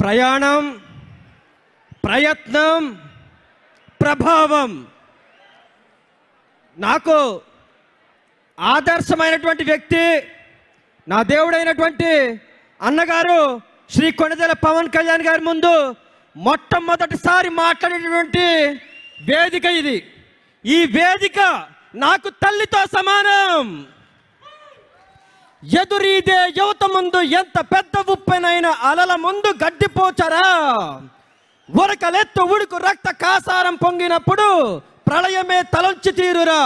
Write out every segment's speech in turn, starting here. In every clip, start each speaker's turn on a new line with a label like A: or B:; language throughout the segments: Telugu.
A: ప్రయాణం, ప్రయత్నం, ప్రభావం. నాకు ఆదర్శమైనటువంటి వ్యక్తి నా దేవుడైనటువంటి అన్నగారు శ్రీ కొణిదెల పవన్ కళ్యాణ్ గారి ముందు మొట్టమొదటిసారి మాట్లాడేటువంటి వేదిక ఇది. ఈ వేదిక నాకు తల్లితో సమానం. ఎదురీదే యువత ముందు ఎంత పెద్ద ఉప్పెనైన అలల ముందు గడ్డిపోచరా, ఉరకలెత్తు ఉడుకు రక్త కాసారం పొంగినప్పుడు ప్రళయమే తలొంచి తీరురా,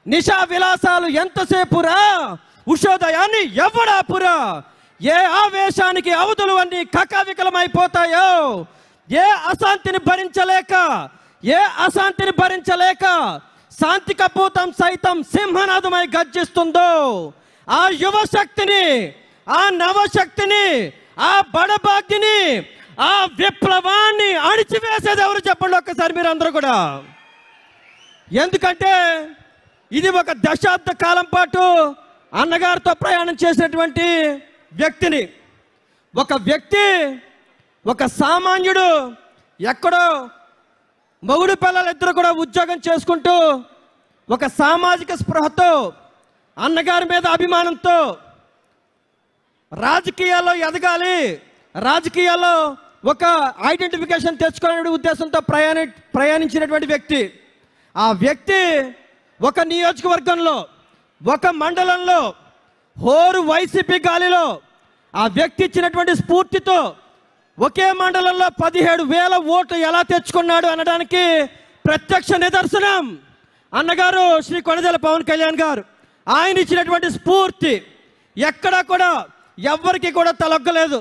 A: నిశా విలాసాలు ఎంతసేపురా, ఉషోదయాన్ని ఎవడాపురా, ఏ ఆవేశానికి అవధులు అన్ని కకావికలమైపోతాయో, ఏ అశాంతిని భరించలేక శాంతి కపూతం సైతం సింహనాదమై గర్జిస్తుందో, ఆ యువశక్తిని, ఆ నవశక్తిని, ఆ బడబాగ్ని, ఆ విప్లవాన్ని అణిచివేసేది ఎవరు చెప్పండి ఒక్కసారి మీరు అందరూ కూడా. ఎందుకంటే ఇది ఒక దశాబ్ద కాలం పాటు అన్నగారితో ప్రయాణం చేసినటువంటి వ్యక్తిని, ఒక వ్యక్తి, ఒక సామాన్యుడు ఎక్కడో మొగుడు పిల్లలిద్దరూ కూడా ఉద్యోగం చేసుకుంటూ ఒక సామాజిక స్పృహతో, అన్నగారి మీద అభిమానంతో రాజకీయాల్లో ఎదగాలి, రాజకీయాల్లో ఒక ఐడెంటిఫికేషన్ తెచ్చుకునే ఉద్దేశంతో ప్రయాణించినటువంటి వ్యక్తి. ఆ వ్యక్తి ఒక నియోజకవర్గంలో, ఒక మండలంలో, హోరు వైసీపీ గాలిలో ఆ వ్యక్తి ఇచ్చినటువంటి స్ఫూర్తితో ఒకే మండలంలో 17,000 ఓట్లు ఎలా తెచ్చుకున్నాడు అనడానికి ప్రత్యక్ష నిదర్శనం అన్నగారు శ్రీ కొణిదెల పవన్ కళ్యాణ్ గారు. ఆయన ఇచ్చినటువంటి స్ఫూర్తి ఎక్కడా కూడా ఎవ్వరికి కూడా తలొగ్గలేదు,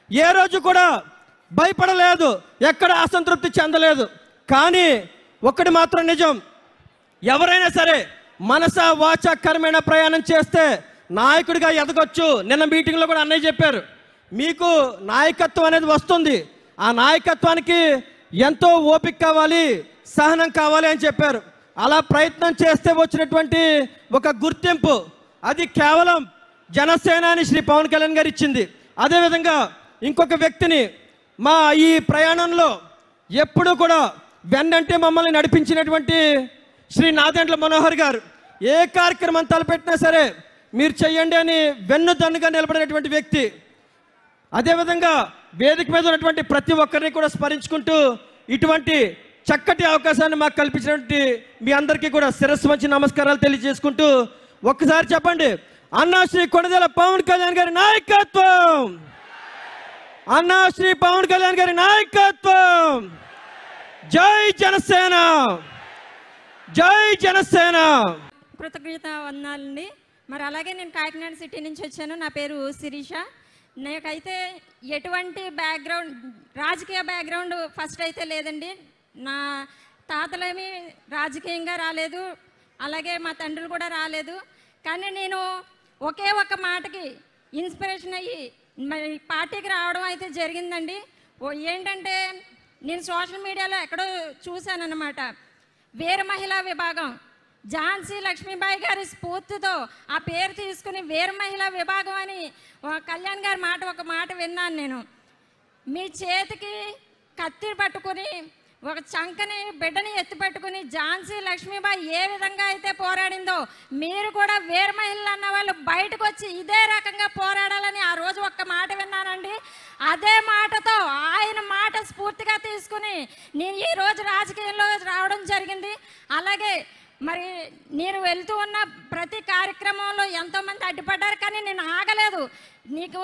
A: ఏ రోజు కూడా భయపడలేదు, ఎక్కడ అసంతృప్తి చెందలేదు. కానీ ఒక్కటి మాత్రం నిజం, ఎవరైనా సరే మనస వాచ కర్మేణ ప్రయాణం చేస్తే నాయకుడిగా ఎదగొచ్చు. నిన్న మీటింగ్లో కూడా అన్నయ్య చెప్పారు, మీకు నాయకత్వం అనేది వస్తుంది, ఆ నాయకత్వానికి ఎంతో ఓపిక కావాలి, సహనం కావాలి అని చెప్పారు. అలా ప్రయత్నం చేస్తే వచ్చినటువంటి ఒక గుర్తింపు అది కేవలం జనసేనాని శ్రీ పవన్ కళ్యాణ్ గారు ఇచ్చింది. అదేవిధంగా ఇంకొక వ్యక్తిని మా ఈ ప్రయాణంలో ఎప్పుడూ కూడా వెన్నంటే మమ్మల్ని నడిపించినటువంటి శ్రీ నాదెండ్ల మనోహర్ గారు, ఏ కార్యక్రమం తలపెట్టినా సరే మీరు చెయ్యండి అని వెన్నుదన్నుగా నిలబడినటువంటి వ్యక్తి. అదేవిధంగా వేదిక మీద ఉన్నటువంటి ప్రతి ఒక్కరిని కూడా స్మరించుకుంటూ ఇటువంటి చక్కటి అవకాశాన్ని మాకు కల్పించినటువంటి మీ అందరికీ కూడా శిరస్సు వంచి నమస్కారాలు తెలియజేసుకుంటూ ఒక్కసారి చెప్పండి, అన్నా శ్రీ కొణిదెల పవన్ కళ్యాణ్ గారి నాయకత్వం, అన్నా శ్రీ పవన్ కళ్యాణ్ గారి నాయకత్వం, జై జనసేన, జై జనసేన.
B: కృతజ్ఞత వందనాలండి. మరి అలాగే నేను కాకినాడ సిటీ నుంచి వచ్చాను. నా పేరు శిరీష. నాకైతే ఎటువంటి బ్యాక్గ్రౌండ్, రాజకీయ బ్యాక్గ్రౌండ్ ఫస్ట్ అయితే లేదండి. నా తాతలేమి రాజకీయంగా రాలేదు, అలాగే మా తండ్రులు కూడా రాలేదు. కానీ నేను ఒకే ఒక మాటకి ఇన్స్పిరేషన్ అయ్యి మరి పార్టీకి రావడం అయితే జరిగిందండి. ఏంటంటే నేను సోషల్ మీడియాలో ఎక్కడో చూశానన్నమాట, వీర మహిళా విభాగం ఝాన్సీ లక్ష్మీబాయి గారి స్ఫూర్తితో ఆ పేరు తీసుకుని వీర మహిళా విభాగం అని కళ్యాణ్ గారి ఒక మాట విన్నాను నేను. మీ చేతికి కత్తి పట్టుకుని ఒక చంకని బిడ్డని ఎత్తి పట్టుకుని ఝాన్సీ లక్ష్మీబాయి ఏ విధంగా అయితే పోరాడిందో మీరు కూడా వీర మహిళలు అన్న వాళ్ళు బయటకు వచ్చి ఇదే రకంగా పోరాడాలని ఆ రోజు ఒక్క మాట విన్నానండి. అదే మాటతో ఆయన మాట స్ఫూర్తిగా తీసుకుని నేను ఈరోజు రాజకీయంలో రావడం జరిగింది. అలాగే మరి నేను వెళ్తూ ఉన్న ప్రతి కార్యక్రమంలో ఎంతోమంది అడ్డుపడ్డారు, కానీ నేను ఆగలేదు. నీకు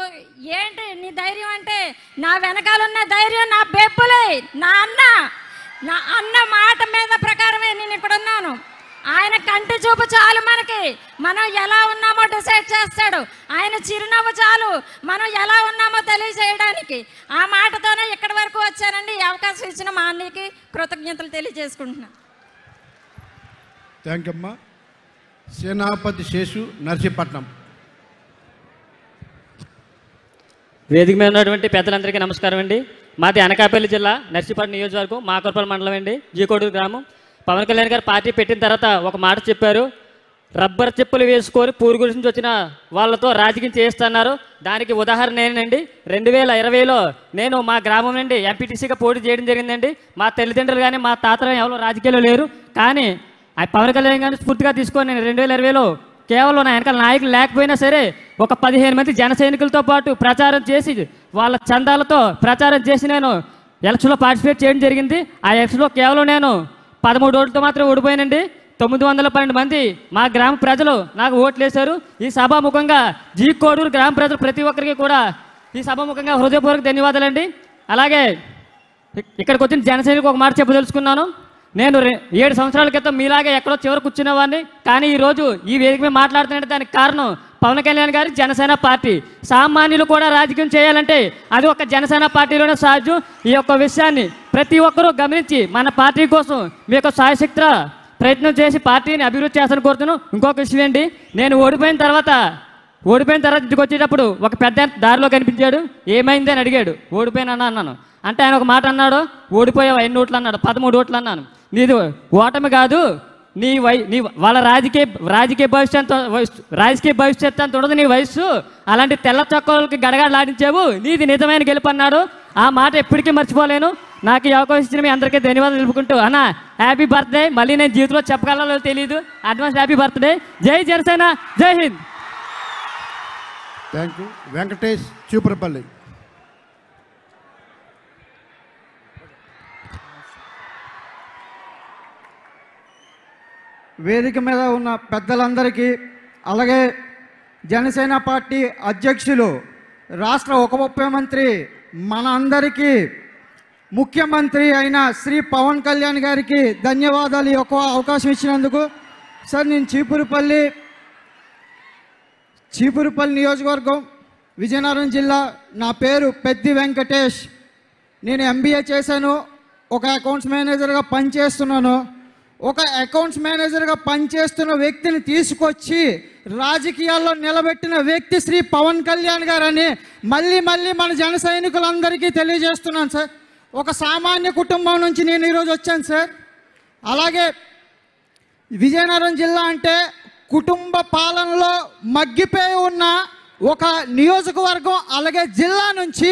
B: ఏంటి నీ ధైర్యం అంటే, నా వెనకాలన్న ధైర్యం నా బెబ్బులే, నా అన్న మాట మీద ప్రకారమే నేను ఇక్కడ ఉన్నాను. ఆయన కంటి చూపు చాలు మనకి, మనం ఎలా ఉన్నామో డిసైడ్ చేస్తాడు. ఆయన చిరునవ్వు చాలు మనం ఎలా ఉన్నామో తెలియజేయడానికి. ఆ మాటతోనే ఇక్కడి వరకు వచ్చానండి. ఈ అవకాశం ఇచ్చిన మా అన్నయ్యకి కృతజ్ఞతలు తెలియజేసుకుంటున్నాను.
C: థ్యాంక్ యూ అమ్మా. సేనాపతి శేషు, నర్సీపట్నం.
D: వేదిక మీద ఉన్నటువంటి పెద్దలందరికీ నమస్కారం అండి. మాది అనకాపల్లి జిల్లా నర్సీపట్నం నియోజకవర్గం మాకర్పల్లి మండలం అండి, జీకోడూరు గ్రామం. పవన్ కళ్యాణ్ గారు పార్టీ పెట్టిన తర్వాత ఒక మాట చెప్పారు, రబ్బర్ చెప్పులు వేసుకొని పూరు గురించి వచ్చిన వాళ్ళతో రాజకీయం చేస్తున్నారు. దానికి ఉదాహరణ నేనండి. 2020లో నేను మా గ్రామం నుండి ఎంపీటీసీగా పోటీ చేయడం జరిగిందండి. మా తల్లిదండ్రులు కానీ మా తాతలు ఎవరో రాజకీయాల్లో లేరు. కానీ ఆ పవన్ కళ్యాణ్ గారిని స్ఫూర్తిగా తీసుకొని నేను 2020లో కేవలం నా వెనకాల నాయకులు లేకపోయినా సరే ఒక 15 మంది జన సైనికులతో పాటు ప్రచారం చేసి వాళ్ళ చందాలతో ప్రచారం చేసి నేను ఎలక్షన్లో పార్టిసిపేట్ చేయడం జరిగింది. ఆ ఎలక్షన్లో కేవలం నేను 13 ఓట్లతో మాత్రం ఓడిపోయానండి. 912 మంది మా గ్రామ ప్రజలు నాకు ఓట్లు వేశారు. ఈ సభాముఖంగా కోడూరు గ్రామ ప్రజలు ప్రతి ఒక్కరికి కూడా ఈ సభాముఖంగా హృదయపూర్వక ధన్యవాదాలండి. అలాగే ఇక్కడికి వచ్చిన జన సైనికులకు ఒక మాట చెప్పదలుచుకున్నాను. నేను 7 సంవత్సరాల క్రితం మీలాగే ఎక్కడో చివర కూర్చునేవాడిని. కానీ ఈరోజు ఈ వేదిక మీద మాట్లాడుతున్నట్టు దానికి కారణం పవన్ కళ్యాణ్ గారి జనసేన పార్టీ. సామాన్యులు కూడా రాజకీయం చేయాలంటే అది ఒక జనసేన పార్టీలోనే సాధ్యం. ఈ యొక్క విషయాన్ని ప్రతి ఒక్కరూ గమనించి మన పార్టీ కోసం మీ యొక్క సాయశక్తి ప్రయత్నం చేసి పార్టీని అభివృద్ధి చేస్తాను కోరుతున్నాను. ఇంకొక విషయం ఏంటి, నేను ఓడిపోయిన తర్వాత ఇంటికి వచ్చేటప్పుడు ఒక పెద్ద దారిలో కనిపించాడు. ఏమైంది అని అడిగాడు. ఓడిపోయినా అన్నాను. అంటే ఆయన ఒక మాట అన్నాడు, ఓడిపోయావు 5 ఓట్లు అన్నాడు. 13 ఓట్లు అన్నాను. నీది ఓటమి కాదు, నీ వాళ్ళ రాజకీయ భవిష్యత్తు అంత ఉండదు నీ వయస్సు. అలాంటి తెల్ల చొక్కలకి గడగడలాడించావు, నీది నిజమైన గెలుపు అన్నాడు. ఆ మాట ఎప్పటికీ మర్చిపోలేను. నాకు ఈ అవకాశం ఇచ్చిన మీ అందరికీ ధన్యవాదాలు తెలుపుకుంటూ అన్న హ్యాపీ బర్త్డే. మళ్ళీ నేను జీవితంలో చెప్పగలలో తెలియదు. Advance happy birthday. జై జనసేన, జై హింద్.
C: Thank you. వెంకటేష్ చూపురపల్లి.
E: వేదిక మీద ఉన్న పెద్దలందరికీ, అలాగే జనసేన పార్టీ అధ్యక్షులు, రాష్ట్ర ఉప ముఖ్యమంత్రి, మన అందరికీ ముఖ్యమంత్రి అయిన శ్రీ పవన్ కళ్యాణ్ గారికి ధన్యవాదాలు ఈ యొక్క అవకాశం ఇచ్చినందుకు. సార్, నేను చీపురుపల్లి నియోజకవర్గం, విజయనగరం జిల్లా. నా పేరు పెద్ది వెంకటేష్. నేను MBA చేశాను. ఒక అకౌంట్స్ మేనేజర్గా పనిచేస్తున్నాను. ఒక అకౌంట్స్ మేనేజర్గా పనిచేస్తున్న వ్యక్తిని తీసుకొచ్చి రాజకీయాల్లో నిలబెట్టిన వ్యక్తి శ్రీ పవన్ కళ్యాణ్ గారని మళ్ళీ మన జన సైనికులందరికీ తెలియజేస్తున్నాను సార్. ఒక సామాన్య కుటుంబం నుంచి నేను ఈరోజు వచ్చాను సార్. అలాగే విజయనగరం జిల్లా అంటే కుటుంబ పాలనలో మగ్గిపోయి ఉన్న ఒక నియోజకవర్గం. అలాగే జిల్లా నుంచి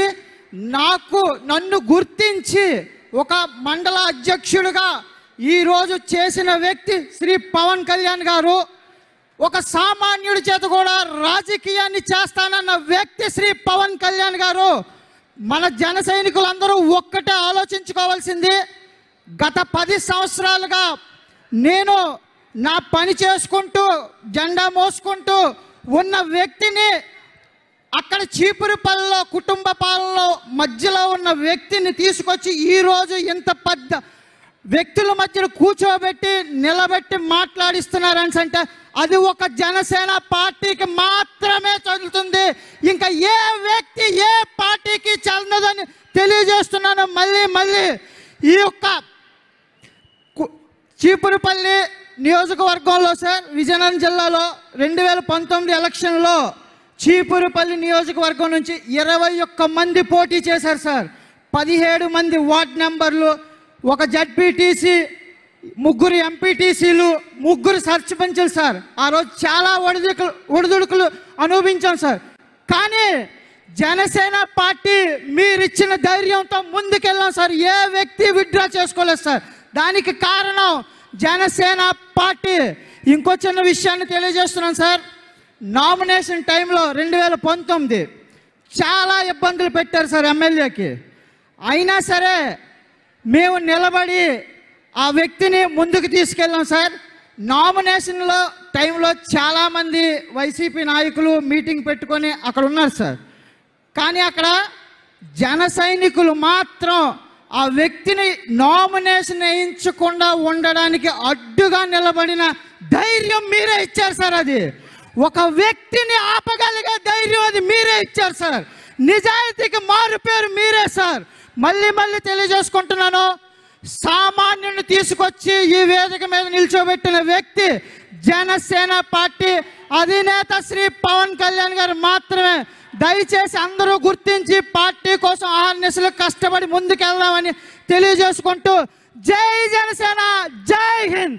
E: నన్ను గుర్తించి ఒక మండల అధ్యక్షుడిగా ఈరోజు చేసిన వ్యక్తి శ్రీ పవన్ కళ్యాణ్ గారు. ఒక సామాన్యుడి చేత కూడా రాజకీయాన్ని చేస్తానన్న వ్యక్తి శ్రీ పవన్ కళ్యాణ్ గారు. మన జన సైనికులందరూ ఒక్కటే ఆలోచించుకోవాల్సింది, గత 10 సంవత్సరాలుగా నేను నా పని చేసుకుంటూ జెండా మోసుకుంటూ ఉన్న వ్యక్తిని అక్కడ చీపురుపల్లిలో కుటుంబ పాలనలో మధ్యలో ఉన్న వ్యక్తిని తీసుకొచ్చి ఈరోజు ఇంత పెద్ద వ్యక్తుల మధ్యలో కూర్చోబెట్టి నిలబెట్టి మాట్లాడిస్తున్నారని అంటే అది ఒక జనసేన పార్టీకి మాత్రమే చెందుతుంది. ఇంకా ఏ వ్యక్తి ఏ పార్టీకి చెందదని తెలియజేస్తున్నాను. మళ్ళీ ఈ యొక్క చీపురుపల్లి నియోజకవర్గంలో సార్, విజయనగరం జిల్లాలో 2019 ఎలక్షన్లో చీపురుపల్లి నియోజకవర్గం నుంచి 21 మంది పోటీ చేశారు సార్. 17 మంది వార్డ్ మెంబర్లు, ఒక జడ్పీటీసీ, 3 ఎంపీటీసీలు, 3 సర్పంచులు సార్. ఆ రోజు చాలా ఒడిదుడుకులు అనుభవించాం సార్. కానీ జనసేన పార్టీ మీరిచ్చిన ధైర్యంతో ముందుకెళ్ళాం సార్. ఏ వ్యక్తి విత్డ్రా చేసుకోలేదు సార్. దానికి కారణం జనసేన పార్టీ. ఇంకో చిన్న విషయాన్ని తెలియజేస్తున్నాను సార్. నామినేషన్ టైంలో 2019 చాలా ఇబ్బందులు పెట్టారు సార్ ఎమ్మెల్యేకి. అయినా సరే మేము నిలబడి ఆ వ్యక్తిని ముందుకు తీసుకెళ్ళాం సార్. నామినేషన్లో టైంలో చాలామంది వైసీపీ నాయకులు మీటింగ్ పెట్టుకొని అక్కడ ఉన్నారు సార్. కానీ అక్కడ జన సైనికులు మాత్రం ఆ వ్యక్తిని నామినేషన్ వేయించకుండా ఉండడానికి అడ్డుగా నిలబడిన ధైర్యం మీరే ఇచ్చారు సార్. అది ఒక వ్యక్తిని ఆపగలిగే ధైర్యం అది మీరే ఇచ్చారు సార్. నిజాయితీకి మారు పేరు మీరే సార్. మళ్ళీ తెలియజేసుకుంటున్నాను, సామాన్యుని తీసుకొచ్చి ఈ వేదిక మీద నిల్చోబెట్టిన వ్యక్తి జనసేన పార్టీ అధినేత శ్రీ పవన్ కళ్యాణ్ గారు మాత్రమే. దయచేసి అందరూ గుర్తించి పార్టీ కోసం ఆహర్నిశలు కష్టపడి ముందుకెళ్దామని తెలియజేసుకుంటూ జై జనసేన, జై హింద్.